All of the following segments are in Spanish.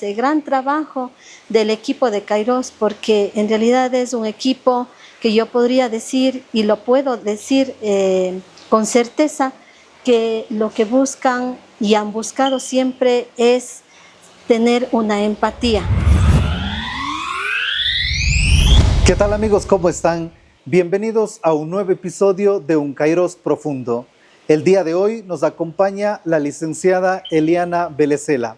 El gran trabajo del equipo de Kairos, porque en realidad es un equipo que yo podría decir y lo puedo decir con certeza que lo que buscan y han buscado siempre es tener una empatía. ¿Qué tal amigos? ¿Cómo están? Bienvenidos a un nuevo episodio de Un Kairos Profundo. El día de hoy nos acompaña la licenciada Eliana Belecela.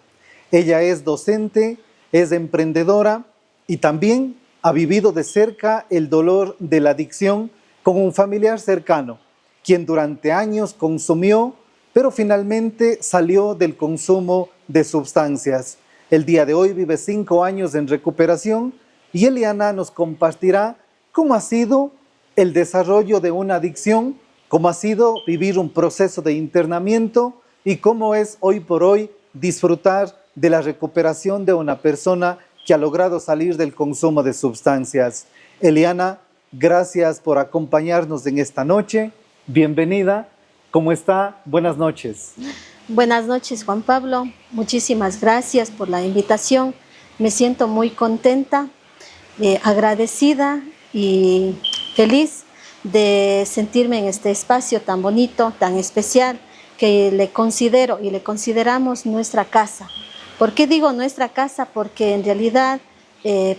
Ella es docente, es emprendedora y también ha vivido de cerca el dolor de la adicción con un familiar cercano, quien durante años consumió, pero finalmente salió del consumo de sustancias. El día de hoy vive 5 años en recuperación y Eliana nos compartirá cómo ha sido el desarrollo de una adicción, cómo ha sido vivir un proceso de internamiento y cómo es hoy por hoy disfrutar de la recuperación de una persona que ha logrado salir del consumo de sustancias. Eliana, gracias por acompañarnos en esta noche. Bienvenida. ¿Cómo está? Buenas noches. Buenas noches, Juan Pablo. Muchísimas gracias por la invitación. Me siento muy contenta, agradecida y feliz de sentirme en este espacio tan bonito, tan especial, que le considero y le consideramos nuestra casa. ¿Por qué digo nuestra casa? Porque en realidad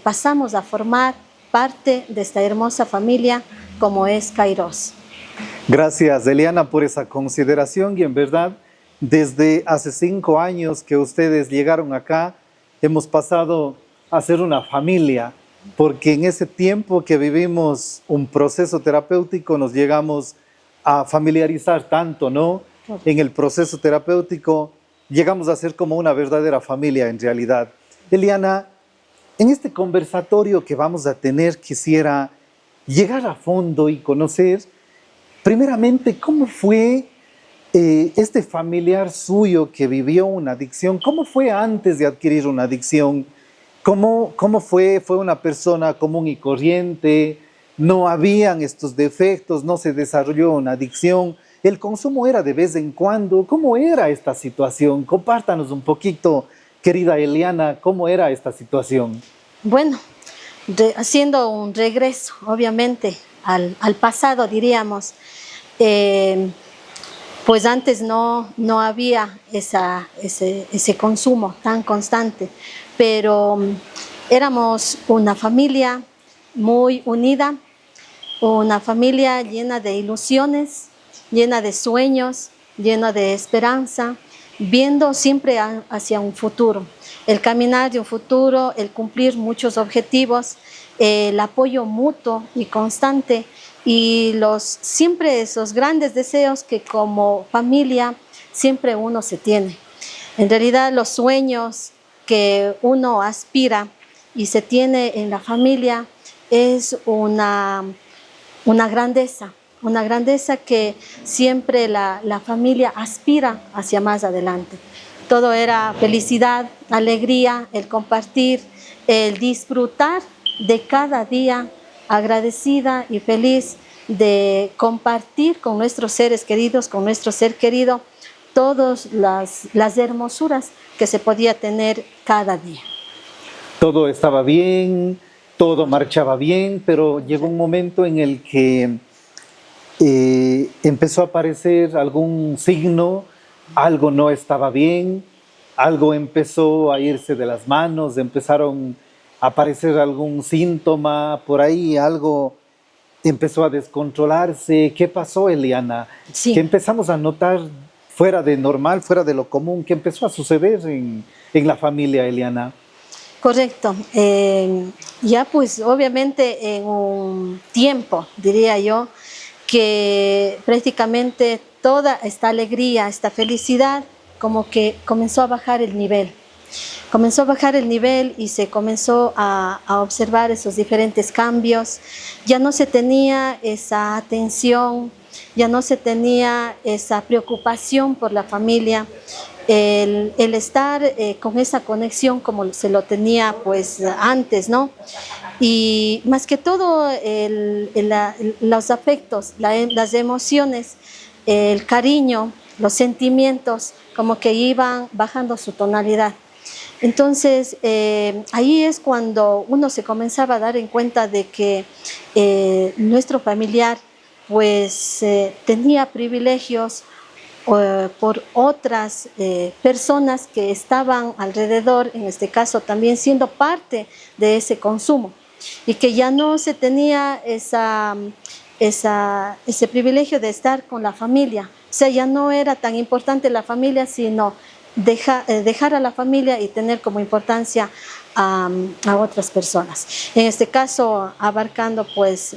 pasamos a formar parte de esta hermosa familia como es Kairos. Gracias, Eliana, por esa consideración y en verdad, desde hace 5 años que ustedes llegaron acá, hemos pasado a ser una familia, porque en ese tiempo que vivimos un proceso terapéutico nos llegamos a familiarizar tanto, ¿no? En el proceso terapéutico llegamos a ser como una verdadera familia en realidad. Eliana, en este conversatorio que vamos a tener, quisiera llegar a fondo y conocer, primeramente, cómo fue este familiar suyo que vivió una adicción. ¿Cómo fue antes de adquirir una adicción? ¿Cómo fue? ¿Fue una persona común y corriente? ¿No habían estos defectos? ¿No se desarrolló una adicción? ¿El consumo era de vez en cuando? ¿Cómo era esta situación? Compártanos un poquito, querida Eliana, ¿cómo era esta situación? Bueno, haciendo un regreso, obviamente, al pasado, diríamos, pues antes no había ese consumo tan constante, pero éramos una familia muy unida, una familia llena de ilusiones, llena de sueños, llena de esperanza, viendo siempre hacia un futuro, el caminar de un futuro, el cumplir muchos objetivos, el apoyo mutuo y constante y siempre esos grandes deseos que como familia siempre uno se tiene. En realidad los sueños que uno aspira y se tiene en la familia es una grandeza que siempre la familia aspira hacia más adelante. Todo era felicidad, alegría, el compartir, el disfrutar de cada día, agradecida y feliz de compartir con nuestros seres queridos, con nuestro ser querido, todas las hermosuras que se podía tener cada día. Todo estaba bien, todo marchaba bien, pero llegó un momento en el que empezó a aparecer algún signo, algo no estaba bien, algo empezó a irse de las manos, empezaron a aparecer algún síntoma por ahí, algo empezó a descontrolarse. ¿Qué pasó, Eliana? Sí. ¿Qué empezamos a notar fuera de normal, fuera de lo común? ¿Qué empezó a suceder en la familia, Eliana? Correcto. Ya pues obviamente en un tiempo, diría yo, que prácticamente toda esta alegría, esta felicidad, como que comenzó a bajar el nivel. Comenzó a bajar el nivel y se comenzó a observar esos diferentes cambios. Ya no se tenía esa atención, ya no se tenía esa preocupación por la familia, el estar con esa conexión como se lo tenía pues antes, ¿no? Y más que todo los afectos, las emociones, el cariño, los sentimientos como que iban bajando su tonalidad. Entonces, ahí es cuando uno se comenzaba a dar en cuenta de que nuestro familiar pues tenía privilegios por otras personas que estaban alrededor, en este caso también siendo parte de ese consumo, y que ya no se tenía ese privilegio de estar con la familia. O sea, ya no era tan importante la familia, sino dejar a la familia y tener como importancia a otras personas. En este caso, abarcando pues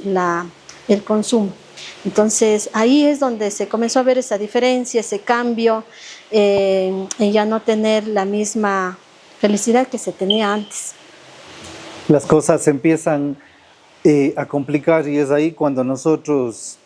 el consumo. Entonces, ahí es donde se comenzó a ver esa diferencia, ese cambio, en ya no tener la misma felicidad que se tenía antes. Las cosas se empiezan a complicar y es ahí cuando nosotros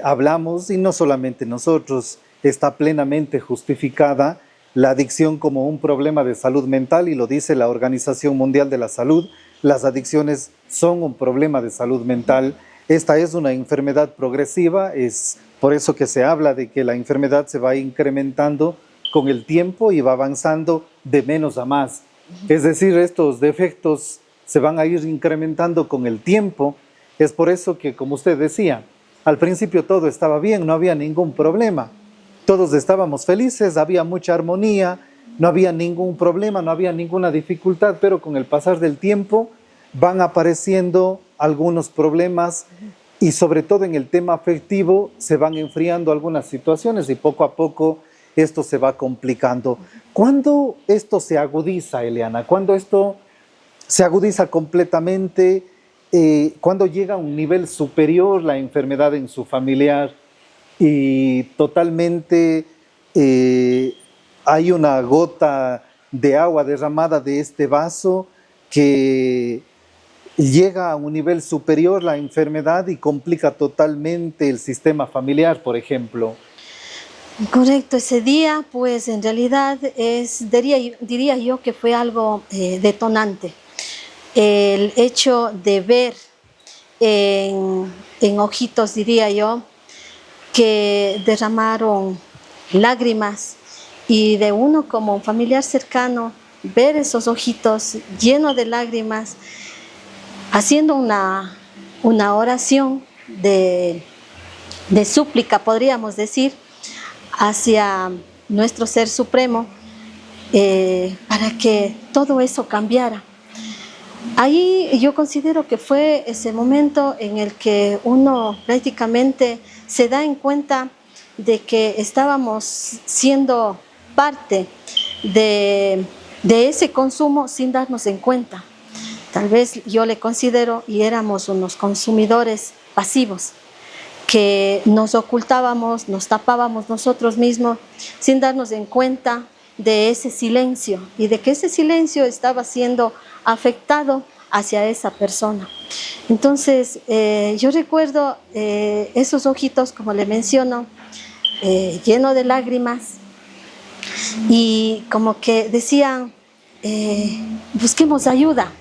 hablamos, y no solamente nosotros, está plenamente justificada la adicción como un problema de salud mental, y lo dice la Organización Mundial de la Salud. Las adicciones son un problema de salud mental. Esta es una enfermedad progresiva, es por eso que se habla de que la enfermedad se va incrementando con el tiempo y va avanzando de menos a más. Es decir, estos defectos se van a ir incrementando con el tiempo. Es por eso que, como usted decía, al principio todo estaba bien, no había ningún problema. Todos estábamos felices, había mucha armonía, no había ningún problema, no había ninguna dificultad, pero con el pasar del tiempo van apareciendo algunos problemas y sobre todo en el tema afectivo se van enfriando algunas situaciones y poco a poco esto se va complicando. ¿Cuándo esto se agudiza, Eliana? ¿Cuándo esto se agudiza completamente? ¿Cuándo llega a un nivel superior la enfermedad en su familiar y totalmente hay una gota de agua derramada de este vaso que llega a un nivel superior la enfermedad y complica totalmente el sistema familiar, por ejemplo? Correcto, ese día pues en realidad diría yo que fue algo detonante. El hecho de ver en ojitos, diría yo, que derramaron lágrimas, y de uno como un familiar cercano, ver esos ojitos llenos de lágrimas, haciendo una oración de súplica, podríamos decir, hacia nuestro Ser Supremo, para que todo eso cambiara. Ahí yo considero que fue ese momento en el que uno prácticamente se da en cuenta de que estábamos siendo parte de ese consumo sin darnos en cuenta. Tal vez yo le considero, y éramos unos consumidores pasivos, que nos ocultábamos, nos tapábamos nosotros mismos sin darnos en cuenta de ese silencio y de que ese silencio estaba siendo afectado hacia esa persona. Entonces, yo recuerdo esos ojitos, como le menciono, llenos de lágrimas, y como que decían, busquemos ayuda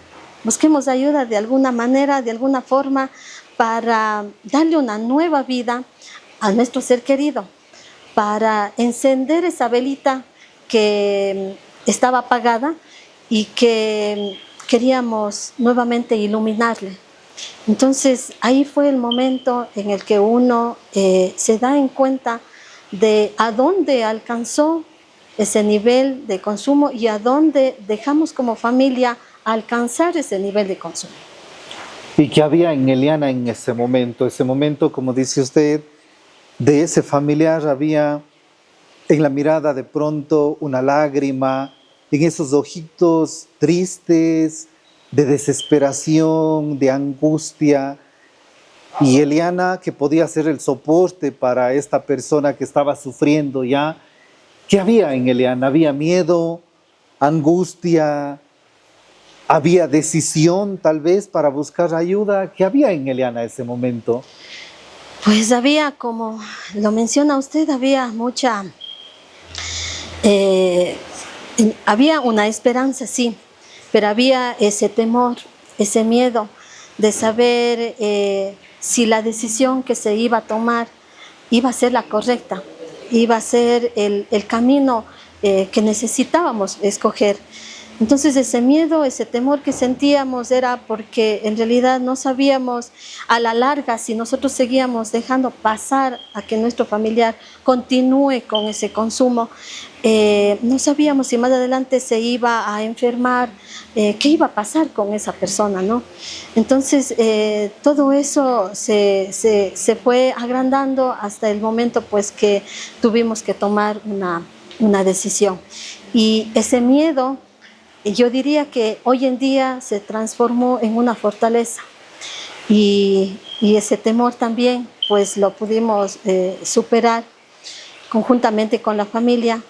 de alguna manera, de alguna forma, para darle una nueva vida a nuestro ser querido, para encender esa velita que estaba apagada y que queríamos nuevamente iluminarle. Entonces ahí fue el momento en el que uno se da en cuenta de a dónde alcanzó ese nivel de consumo y a dónde dejamos como familia alcanzar ese nivel de consumo. ¿Y qué había en Eliana en ese momento? Ese momento, como dice usted, de ese familiar había en la mirada de pronto una lágrima, en esos ojitos tristes, de desesperación, de angustia. Y Eliana, que podía ser el soporte para esta persona que estaba sufriendo ya, ¿qué había en Eliana? ¿Había miedo, angustia? ¿Había decisión tal vez para buscar ayuda? ¿Qué había en Eliana en ese momento? Pues había, como lo menciona usted, había había una esperanza, sí, pero había ese temor, ese miedo de saber si la decisión que se iba a tomar iba a ser la correcta, iba a ser el camino que necesitábamos escoger. Entonces ese miedo, ese temor que sentíamos era porque en realidad no sabíamos a la larga si nosotros seguíamos dejando pasar a que nuestro familiar continúe con ese consumo. No sabíamos si más adelante se iba a enfermar, qué iba a pasar con esa persona, ¿no? Entonces todo eso se fue agrandando hasta el momento pues que tuvimos que tomar una decisión. Y ese miedo, yo diría que hoy en día se transformó en una fortaleza y ese temor también pues lo pudimos superar conjuntamente con la familia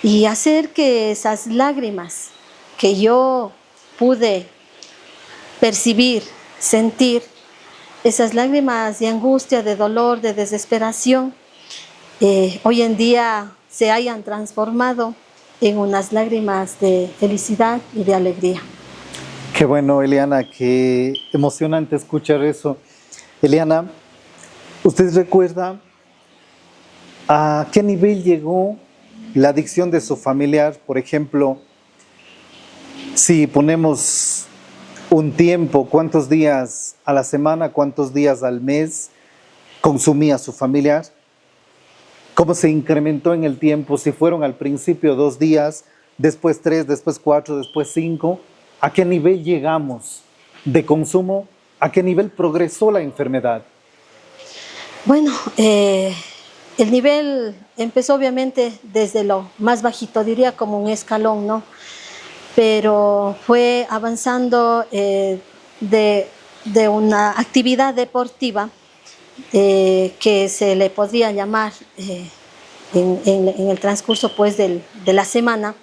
y hacer que esas lágrimas que yo pude percibir, sentir, esas lágrimas de angustia, de dolor, de desesperación, hoy en día se hayan transformado en unas lágrimas de felicidad y de alegría. Qué bueno, Eliana, qué emocionante escuchar eso. Eliana, ¿usted recuerda a qué nivel llegó la adicción de su familiar? Por ejemplo, si ponemos un tiempo, ¿cuántos días a la semana, cuántos días al mes consumía su familiar? ¿Cómo se incrementó en el tiempo? Si fueron al principio 2 días, después 3, después 4, después 5. ¿A qué nivel llegamos de consumo? ¿A qué nivel progresó la enfermedad? Bueno, el nivel empezó obviamente desde lo más bajito, diría como un escalón, ¿no? Pero fue avanzando de una actividad deportiva que se le podría llamar en el transcurso pues de la semana,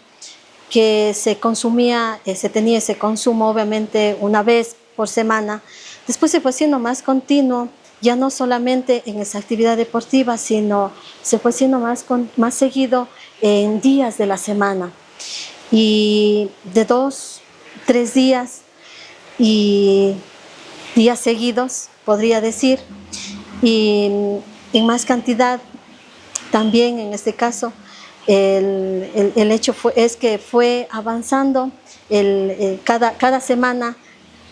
que se consumía, se tenía ese consumo obviamente una vez por semana. Después se fue haciendo más continuo, ya no solamente en esa actividad deportiva, sino se fue haciendo más seguido en días de la semana. Y de 2, 3 días y días seguidos, podría decir, y en más cantidad también en este caso. El hecho es que fue avanzando cada semana,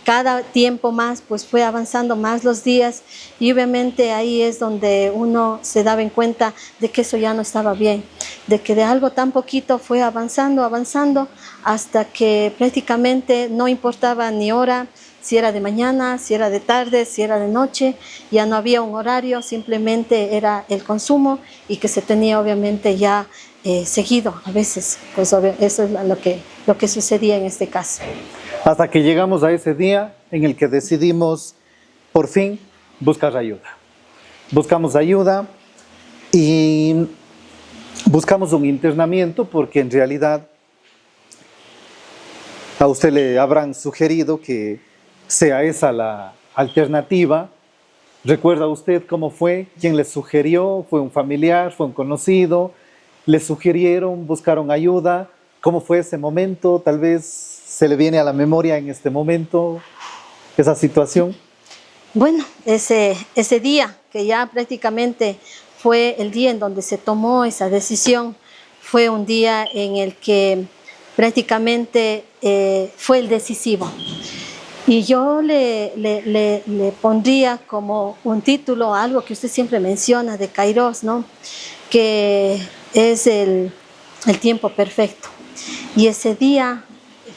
cada tiempo más, pues fue avanzando más los días y obviamente ahí es donde uno se daba en cuenta de que eso ya no estaba bien, de que de algo tan poquito fue avanzando hasta que prácticamente no importaba ni hora, si era de mañana, si era de tarde, si era de noche, ya no había un horario, simplemente era el consumo y que se tenía obviamente ya seguido a veces, pues eso es lo que sucedía en este caso. Hasta que llegamos a ese día en el que decidimos por fin buscar ayuda. Buscamos ayuda y buscamos un internamiento porque en realidad a usted le habrán sugerido que sea esa la alternativa. ¿Recuerda usted cómo fue? ¿Quién le sugirió? ¿Fue un familiar? ¿Fue un conocido? ¿Le sugirieron? ¿Buscaron ayuda? ¿Cómo fue ese momento? Tal vez se le viene a la memoria en este momento esa situación. Bueno, ese día que ya prácticamente fue el día en donde se tomó esa decisión, fue un día en el que prácticamente fue el decisivo. Y yo le pondría como un título algo que usted siempre menciona de Kairos, ¿no? Que es el tiempo perfecto. Y ese día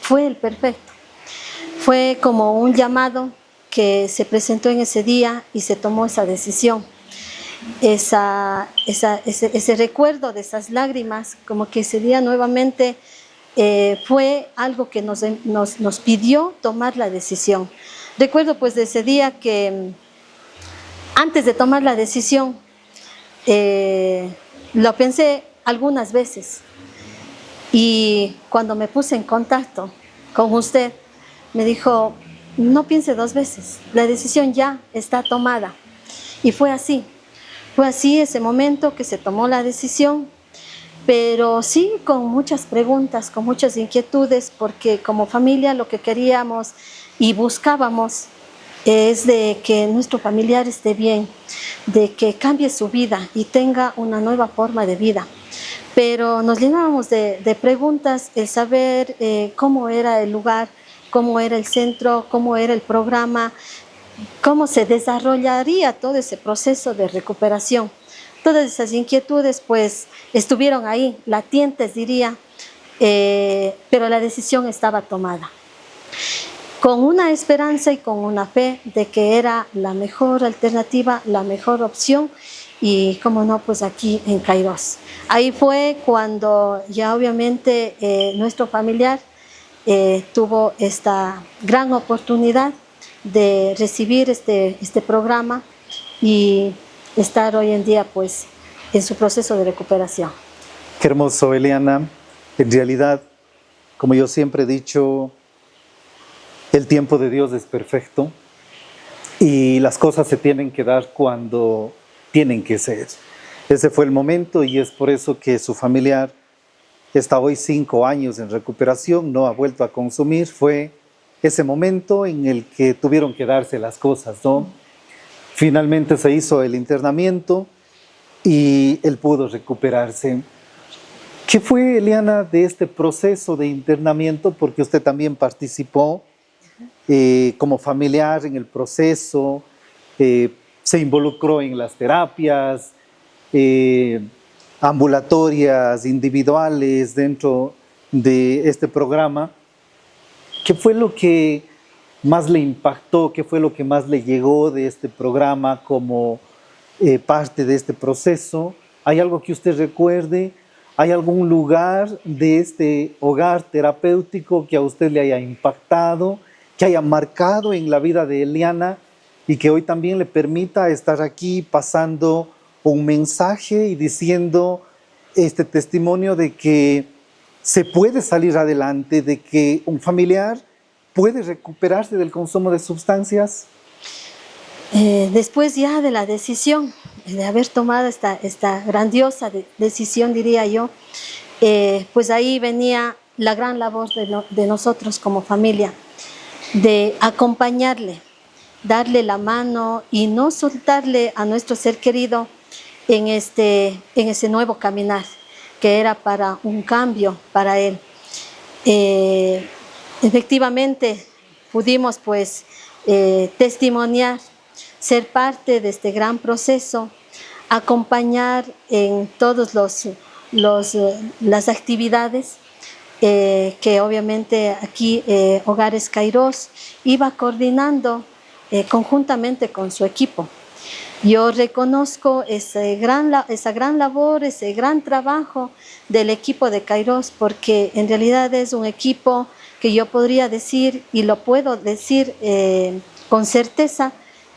fue el perfecto. Fue como un llamado que se presentó en ese día y se tomó esa decisión. Ese recuerdo de esas lágrimas, como que ese día nuevamente fue algo que nos pidió tomar la decisión. Recuerdo pues de ese día que antes de tomar la decisión lo pensé algunas veces y cuando me puse en contacto con usted me dijo, no piense 2 veces, la decisión ya está tomada. Y fue así ese momento que se tomó la decisión, pero sí con muchas preguntas, con muchas inquietudes, porque como familia lo que queríamos y buscábamos es de que nuestro familiar esté bien, de que cambie su vida y tenga una nueva forma de vida. pero nos llenábamos de preguntas, el saber cómo era el lugar, cómo era el centro, cómo era el programa, cómo se desarrollaría todo ese proceso de recuperación. Todas esas inquietudes pues estuvieron ahí, latentes diría, pero la decisión estaba tomada, con una esperanza y con una fe de que era la mejor alternativa, la mejor opción, y como no, pues aquí en Kairos. Ahí fue cuando ya obviamente nuestro familiar tuvo esta gran oportunidad de recibir este programa y estar hoy en día pues en su proceso de recuperación. Qué hermoso, Eliana. En realidad, como yo siempre he dicho, el tiempo de Dios es perfecto y las cosas se tienen que dar cuando tienen que ser. Ese fue el momento y es por eso que su familiar está hoy 5 años en recuperación, no ha vuelto a consumir. Fue ese momento en el que tuvieron que darse las cosas, ¿no? Finalmente se hizo el internamiento y él pudo recuperarse. ¿Qué fue, Eliana, de este proceso de internamiento? Porque usted también participó como familiar en el proceso, se involucró en las terapias ambulatorias, individuales dentro de este programa. ¿Qué fue lo que más le impactó? ¿Qué fue lo que más le llegó de este programa como parte de este proceso? ¿Hay algo que usted recuerde? ¿Hay algún lugar de este hogar terapéutico que a usted le haya impactado, que haya marcado en la vida de Eliana y que hoy también le permita estar aquí pasando un mensaje y diciendo este testimonio de que se puede salir adelante, de que un familiar puede recuperarse del consumo de sustancias? Después ya de la decisión, de haber tomado esta grandiosa decisión, diría yo, pues ahí venía la gran labor de nosotros como familia, de acompañarle, darle la mano y no soltarle a nuestro ser querido en ese nuevo caminar, que era para un cambio para él. Efectivamente, pudimos pues testimoniar, ser parte de este gran proceso, acompañar en todas las actividades que obviamente aquí Hogares Kairos iba coordinando conjuntamente con su equipo. Yo reconozco esa gran labor, ese gran trabajo del equipo de Kairos, porque en realidad es un equipo que yo podría decir, y lo puedo decir con certeza,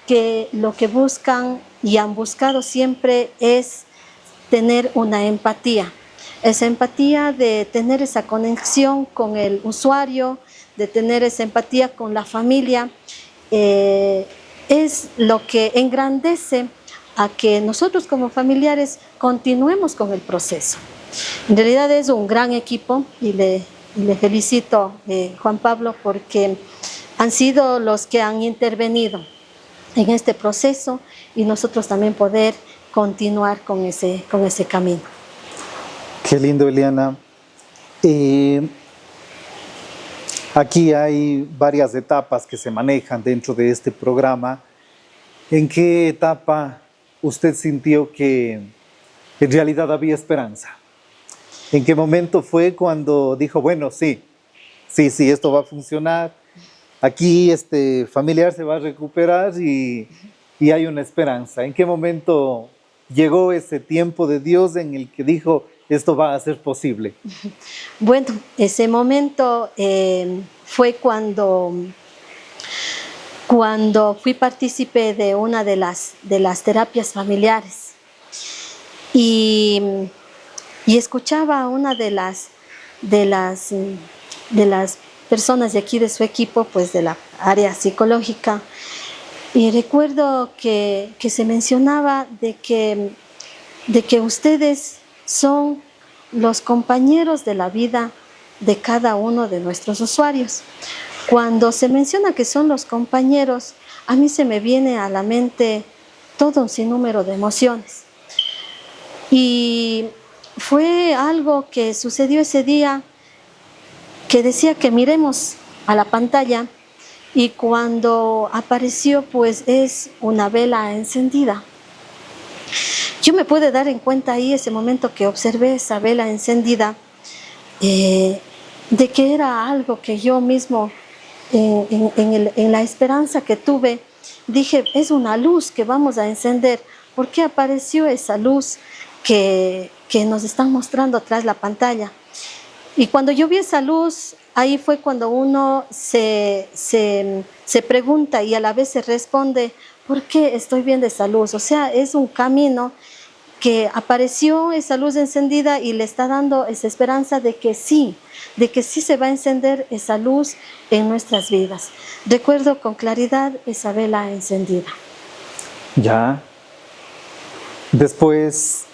que lo que buscan y han buscado siempre es tener una empatía. Esa empatía de tener esa conexión con el usuario, de tener esa empatía con la familia, es lo que engrandece a que nosotros como familiares continuemos con el proceso. En realidad es un gran equipo y le felicito, Juan Pablo, porque han sido los que han intervenido en este proceso y nosotros también poder continuar con ese camino. Qué lindo, Eliana. Aquí hay varias etapas que se manejan dentro de este programa. ¿En qué etapa usted sintió que en realidad había esperanza? ¿En qué momento fue cuando dijo, bueno, sí, esto va a funcionar? Aquí este familiar se va a recuperar y hay una esperanza. ¿En qué momento llegó ese tiempo de Dios en el que dijo, esto va a ser posible? Bueno, ese momento fue cuando fui partícipe de una de las terapias familiares y escuchaba a una de las personas de aquí de su equipo, pues de la área psicológica, y recuerdo que se mencionaba de que ustedes son los compañeros de la vida de cada uno de nuestros usuarios. Cuando se menciona que son los compañeros, a mí se me viene a la mente todo un sinnúmero de emociones. Y fue algo que sucedió ese día, que decía que miremos a la pantalla, y cuando apareció, pues es una vela encendida. Yo me pude dar en cuenta ahí, ese momento que observé esa vela encendida, de que era algo que yo mismo, en la esperanza que tuve, dije, es una luz que vamos a encender. ¿Por qué apareció esa luz que nos están mostrando tras la pantalla? Y cuando yo vi esa luz, ahí fue cuando uno se pregunta y a la vez se responde, ¿por qué estoy viendo esa luz? O sea, es un camino que apareció esa luz encendida y le está dando esa esperanza de que sí se va a encender esa luz en nuestras vidas. Recuerdo con claridad esa vela encendida. Ya. Después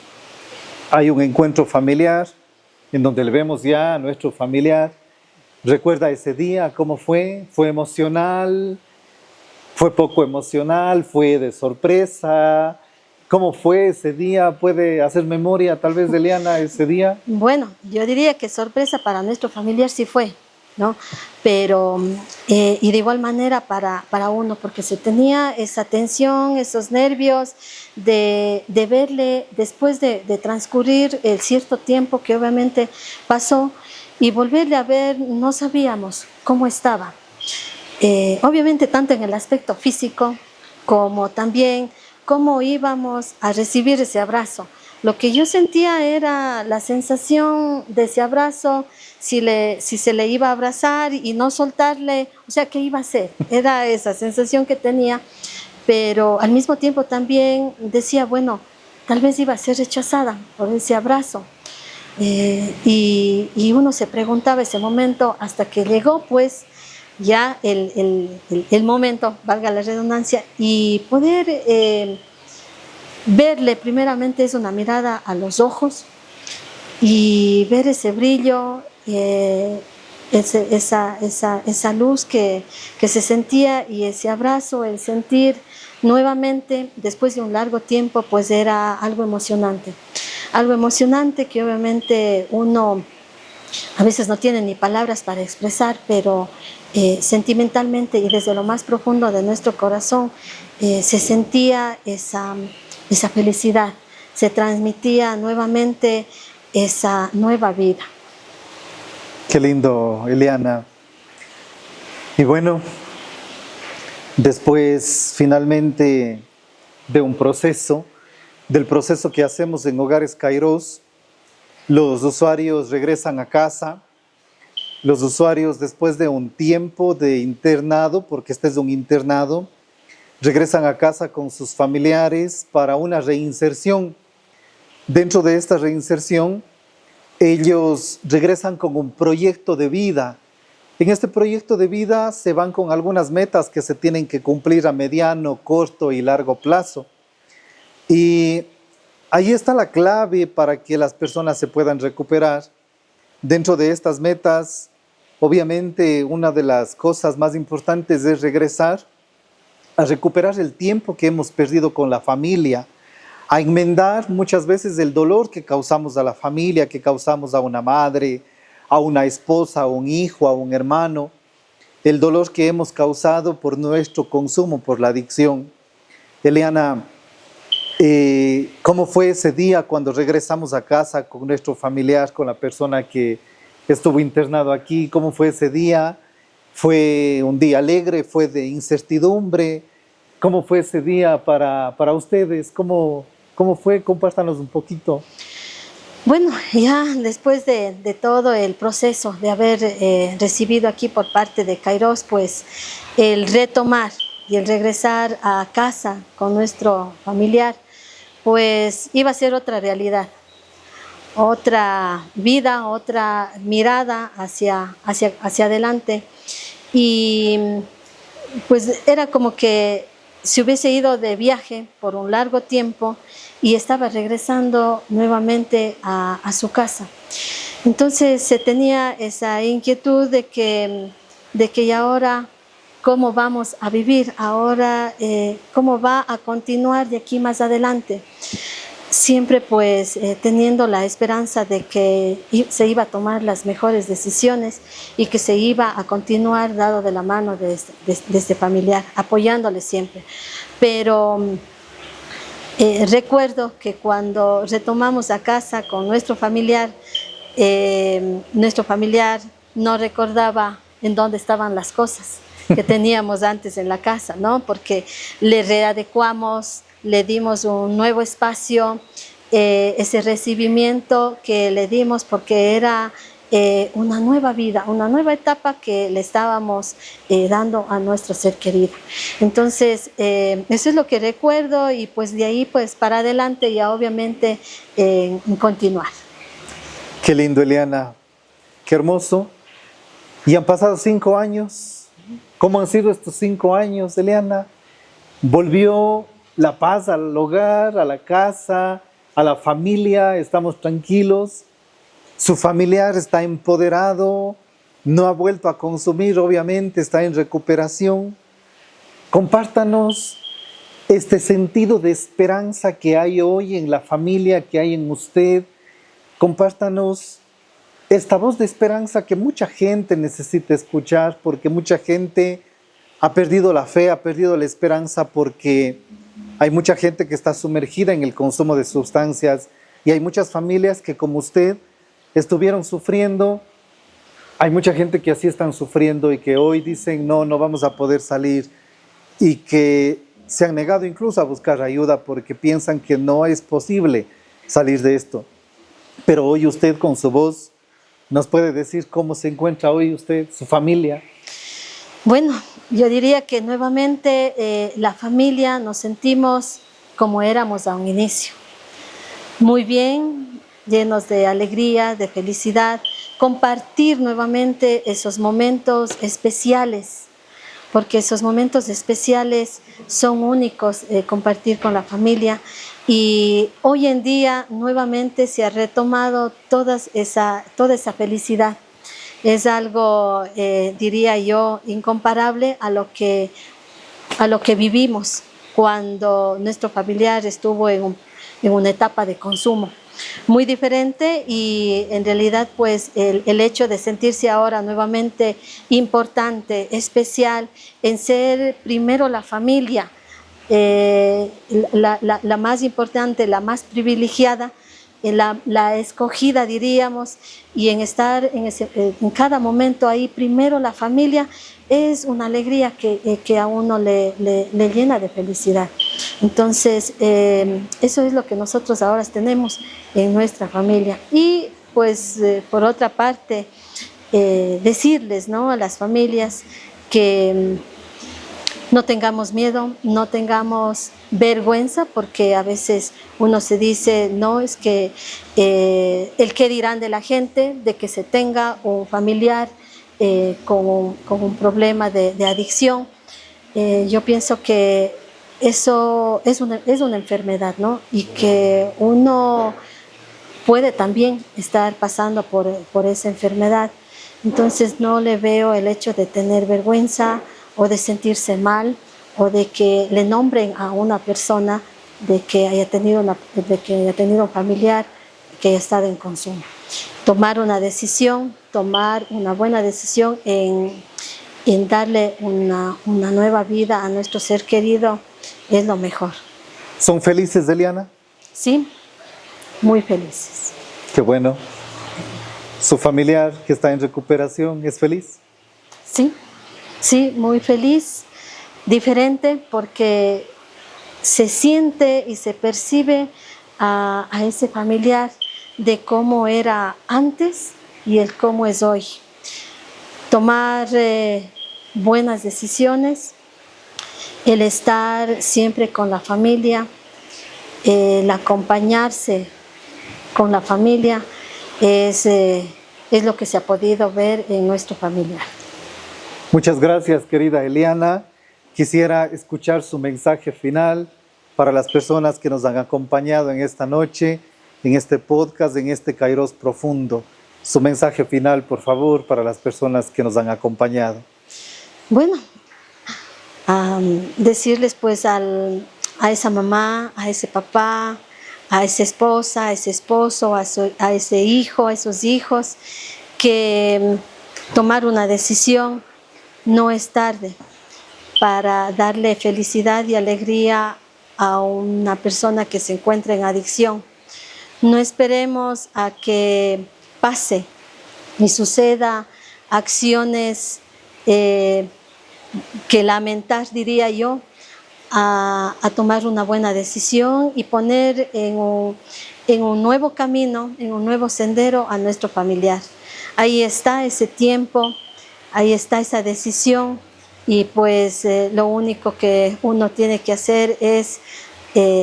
hay un encuentro familiar en donde le vemos ya a nuestro familiar. ¿Recuerda ese día? ¿Cómo fue? ¿Fue emocional? ¿Fue poco emocional? ¿Fue de sorpresa? ¿Cómo fue ese día? ¿Puede hacer memoria tal vez de Eliana ese día? Bueno, yo diría que sorpresa para nuestro familiar sí fue, ¿no? Pero, y de igual manera para uno, porque se tenía esa tensión, esos nervios de verle después de transcurrir el cierto tiempo que obviamente pasó, y volverle a ver, no sabíamos cómo estaba. Obviamente tanto en el aspecto físico como también cómo íbamos a recibir ese abrazo. Lo que yo sentía era la sensación de ese abrazo, si se le iba a abrazar y no soltarle, o sea, ¿qué iba a hacer? Era esa sensación que tenía, pero al mismo tiempo también decía, bueno, tal vez iba a ser rechazada por ese abrazo. Y uno se preguntaba ese momento hasta que llegó, pues, ya el momento, valga la redundancia, y poder verle primeramente es una mirada a los ojos y ver ese brillo, esa luz que se sentía, y ese abrazo, el sentir nuevamente después de un largo tiempo, pues era algo emocionante que obviamente uno a veces no tiene ni palabras para expresar, pero sentimentalmente y desde lo más profundo de nuestro corazón se sentía esa felicidad, se transmitía nuevamente esa nueva vida. Qué lindo, Eliana. Y bueno, después finalmente de un proceso, del proceso que hacemos en Hogares Kairos, los usuarios regresan a casa. Los usuarios, después de un tiempo de internado, porque este es un internado, regresan a casa con sus familiares para una reinserción. Dentro de esta reinserción, ellos regresan con un proyecto de vida. En este proyecto de vida se van con algunas metas que se tienen que cumplir a mediano, corto y largo plazo. Y ahí está la clave para que las personas se puedan recuperar. Dentro de estas metas, obviamente, una de las cosas más importantes es regresar a recuperar el tiempo que hemos perdido con la familia, a enmendar muchas veces el dolor que causamos a la familia, que causamos a una madre, a una esposa, a un hijo, a un hermano, el dolor que hemos causado por nuestro consumo, por la adicción. Eliana, ¿cómo fue ese día cuando regresamos a casa con nuestro familiar, con la persona que estuvo internado aquí? ¿Cómo fue ese día? ¿Fue un día alegre? ¿Fue de incertidumbre? ¿Cómo fue ese día para ustedes? ¿Cómo fue? Compártanos un poquito. Bueno, ya después de todo el proceso de haber recibido aquí por parte de Kairos, pues el retomar y el regresar a casa con nuestro familiar, pues iba a ser otra realidad, otra vida, otra mirada hacia adelante. Y pues era como que se hubiese ido de viaje por un largo tiempo y estaba regresando nuevamente a su casa. Entonces se tenía esa inquietud de que y ahora cómo vamos a vivir, ahora cómo va a continuar de aquí más adelante. siempre pues teniendo la esperanza de que se iba a tomar las mejores decisiones y que se iba a continuar dado de la mano de este familiar, apoyándole siempre. Pero recuerdo que cuando retomamos a casa con nuestro familiar no recordaba en dónde estaban las cosas que teníamos antes en la casa, ¿no? Porque le readecuamos, le dimos un nuevo espacio, ese recibimiento que le dimos porque era una nueva vida, una nueva etapa que le estábamos dando a nuestro ser querido. Entonces, eso es lo que recuerdo y pues de ahí pues para adelante ya obviamente continuar. Qué lindo, Eliana, qué hermoso. Y han pasado 5 años. ¿Cómo han sido estos 5 años, Eliana? ¿Volvió la paz al hogar, a la casa, a la familia? ¿Estamos tranquilos? ¿Su familiar está empoderado? ¿No ha vuelto a consumir? Obviamente está en recuperación. Compártanos este sentido de esperanza que hay hoy en la familia, que hay en usted. Compártanos esta voz de esperanza que mucha gente necesita escuchar, porque mucha gente ha perdido la fe, ha perdido la esperanza, porque hay mucha gente que está sumergida en el consumo de sustancias y hay muchas familias que como usted estuvieron sufriendo. Hay mucha gente que así están sufriendo y que hoy dicen no vamos a poder salir y que se han negado incluso a buscar ayuda porque piensan que no es posible salir de esto. Pero hoy usted con su voz ¿nos puede decir cómo se encuentra hoy usted, su familia? Bueno, yo diría que nuevamente la familia nos sentimos como éramos a un inicio. Muy bien, llenos de alegría, de felicidad, compartir nuevamente esos momentos especiales, porque esos momentos especiales son únicos, compartir con la familia. Y hoy en día nuevamente se ha retomado toda esa felicidad. Es algo, diría yo, incomparable a lo que vivimos cuando nuestro familiar estuvo en una etapa de consumo. Muy diferente y en realidad pues el hecho de sentirse ahora nuevamente importante, especial, en ser primero la familia, la más importante, la más privilegiada, la escogida diríamos, y en estar en cada momento ahí primero la familia es una alegría que a uno le llena de felicidad. Entonces eso es lo que nosotros ahora tenemos en nuestra familia. Y pues por otra parte decirles, ¿no?, a las familias que no tengamos miedo, no tengamos vergüenza, porque a veces uno se dice, no, es que el qué dirán de la gente, de que se tenga un familiar con un problema de adicción. Yo pienso que eso es una enfermedad, ¿no? Y que uno puede también estar pasando por esa enfermedad. Entonces no le veo el hecho de tener vergüenza o de sentirse mal o de que le nombren a una persona de que haya tenido un familiar que haya estado en consumo. Tomar una decisión, tomar una buena decisión en darle una nueva vida a nuestro ser querido es lo mejor. ¿Son felices, Eliana? Sí, muy felices. Qué bueno. ¿Su familiar que está en recuperación es feliz? Sí, muy feliz, diferente porque se siente y se percibe a ese familiar de cómo era antes y el cómo es hoy. Tomar buenas decisiones, el estar siempre con la familia, el acompañarse con la familia es lo que se ha podido ver en nuestro familiar. Muchas gracias, querida Eliana. Quisiera escuchar su mensaje final para las personas que nos han acompañado en esta noche, en este podcast, en este Kairos Profundo. Su mensaje final, por favor, para las personas que nos han acompañado. Bueno, decirles pues a esa mamá, a ese papá, a esa esposa, a ese esposo, a ese hijo, a esos hijos, que tomar una decisión no es tarde para darle felicidad y alegría a una persona que se encuentra en adicción. No esperemos a que pase y suceda acciones que lamentar, diría yo, a tomar una buena decisión y poner en un nuevo camino, en un nuevo sendero a nuestro familiar. Ahí está ese tiempo, ahí está esa decisión y pues lo único que uno tiene que hacer es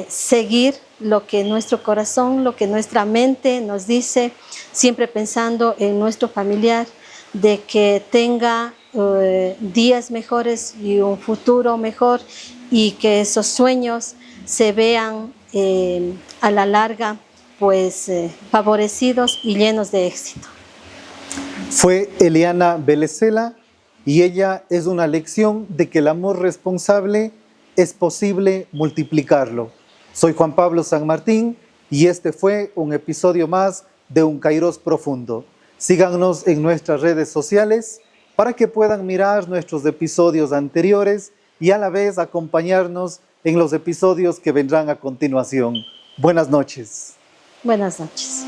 seguir lo que nuestro corazón, lo que nuestra mente nos dice, siempre pensando en nuestro familiar, de que tenga días mejores y un futuro mejor y que esos sueños se vean a la larga pues favorecidos y llenos de éxito. Fue Eliana Belecela y ella es una lección de que el amor responsable es posible multiplicarlo. Soy Juan Pablo San Martín y este fue un episodio más de Un Kairos Profundo. Síganos en nuestras redes sociales para que puedan mirar nuestros episodios anteriores y a la vez acompañarnos en los episodios que vendrán a continuación. Buenas noches. Buenas noches.